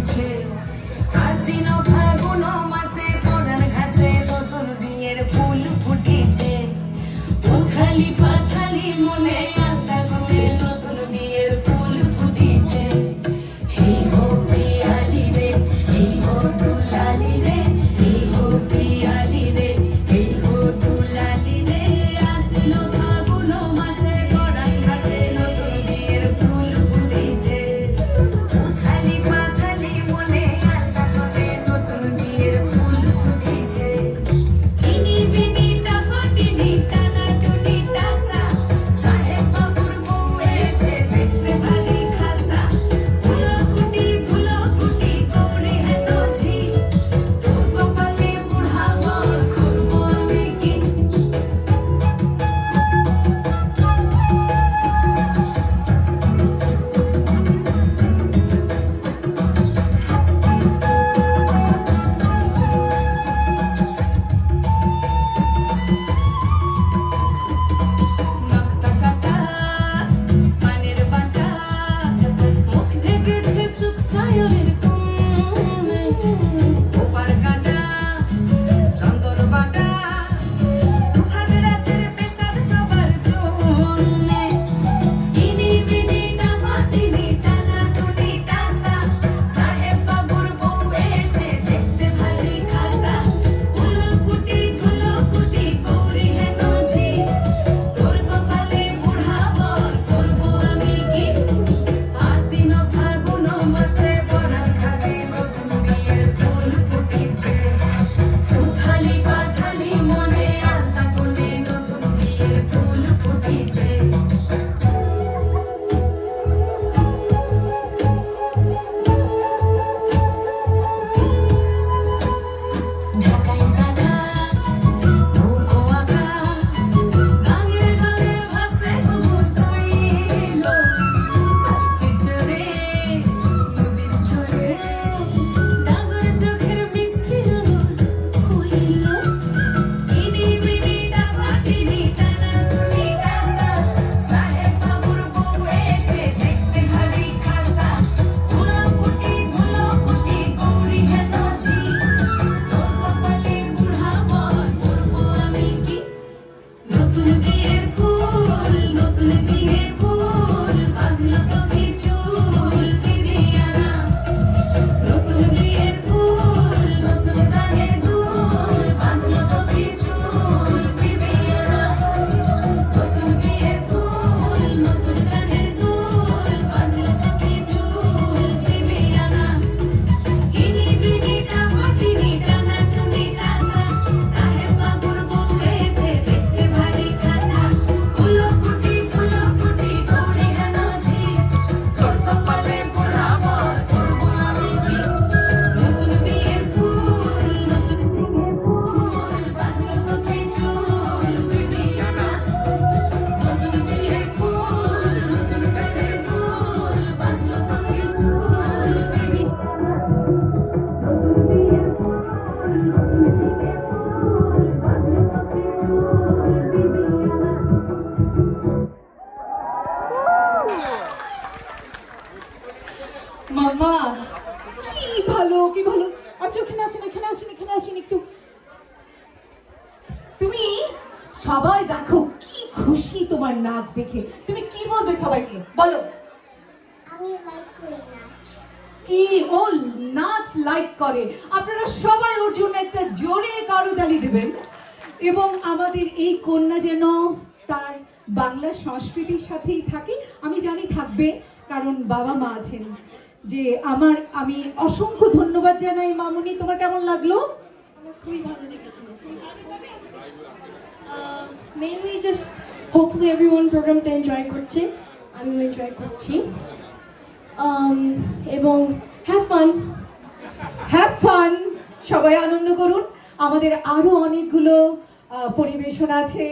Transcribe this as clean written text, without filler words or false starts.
ফুটিছে, আশ্বিন ফাগুন মাসে পরাণ ঘাসে নতুন বিয়ের ফুল ফুটিছে, উথালি পাথালি মনে আলতা করে নতুন বিয়ের ফুল ফুটিছে। এই হো পিয়ালি রে, এই হো দুলালি রে, এই হো পিয়ালি রে, এই হো দুলালি রে, আশ্বিন ফাগুন মাসে পরাণ ঘাসে নতুন বিয়ের ফুল ফুটিছে, উথালি পাথালি মনে আলতা করে নতুন বিয়ের ফুল ফুটিছে। ইনি বিনি টাকাটিনি টানাটুনি টাসা, সাহেব বাবুর বউ এসে দেখতে ভারী খাসা, ধুলোকুটি ধুলোকুটি গৌরী হেন ঝি, তোর কপালে বুড়া বর করবো আমি কি। নকশা কাটা পানের বাটা, মুখ ঢেকেছে সুখ সায়নের কোণে, ওপার কাটা চন্দন বাটা, সুহাগ রাতের পেশাদ সবার জন্যে। ইনি বিনি টামাটিনি টানাটুনি টাসা, সাহেব বাবুর বউ এসে দেখতে ভারী খাসা, ধুলোকুটি ধুলোকুটি গৌরী হেন ঝি, তোর কপালে বুড়া বর করবো আমি কি। আশ্বিন ফাগুন মাসে পরাণ ঘাসে নতুন বিয়ের ফুল ফুটিছে, উথালি পাথালি মনে আলতা করে নতুন বিয়ের ফুল ফুটিছে। ঢাকায় সাদা নৌকো আঁকা, গাঙে গাঙে ভাসে ঘুঘু শৈল, পালকি চড়ে নদীর চড়ে, ডাগর চোখের মিষ্টি রোদ কইল। ইনি বিনি টামাটিনি টানাটুনি টাসা, সাহেব বাবুর বউ এসে দেখতে ভারী খাসা, ধুলোকুটি ধুলোকুটি গৌরী হেন ঝি, তোর কপালে বুড়া বর করবো আমি কি। নতুন বিয়ের ফুল নতুন ঝিঙে ফুল, বাঁধলো সখী চুল বিবিয়ানা, নতুন বিয়ের ফুল নতুন গানের দুল, বাঁধলো সখী চুল বিবিয়ানা, নতুন বিয়ের ফুল নতুন গানের দুল, বাঁধলো সখী চুল বিবিয়ানা। ইনি বিনি টামাটিনি টানাটুনি টাসা, সাহেব বাবুর বউ এসে দেখতে ভারী খাসা, ধুলোকুটি ধুলোকুটি গৌরী হেন ঝি, তোর কপালে বুড়া বর করবো আমি কি। নতুন বিয়ের ফুল নতুন ঝিঙে ফুল, বাঁধলো সখী চুল বিবিয়ানা, নতুন বিয়ের ফুল নতুন গানের দুল, বাঁধলো সখী চুল বিবিয়ানা, নতুন বিয়ের ফুল নতুন ঝিঙে ফুল, বাঁধলো সখী চুল বিবিয়ানা। মামা কি ভালো কি ভালো। আচ্ছা এখানে আসেন এখানে আসেন এখানে আসেন একটু। তুমি সবাই দেখো কি খুশি তোমার নাচ দেখে, তুমি কি বলবে সবাইকে বলো। আমি লাইক করি না। কি ও নাচ লাইক করে, আপনারা সবাই ওর জন্য একটা জোরে করতালি দেবেন। এবং আমাদের এই কন্যা যেন তার বাংলা সংস্কৃতির সাথেই থাকে, আমি জানি থাকবে কারণ বাবা মা আছেন। যে আমি অসংখ্য ধন্যবাদ জানাই মামুনি, তোমার কেমন লাগলো? আমার খুবই ভালো লেগেছে। মেইনলি জাস্ট হোপফুলি এভরিওয়ান প্রোগ্রামটা এনজয় করছে, আমিও এনজয় করছি। এবং হ্যাভ ফান, সবাই আনন্দ করুন। আমাদের আরো অনেকগুলো পরিবেশন আছে।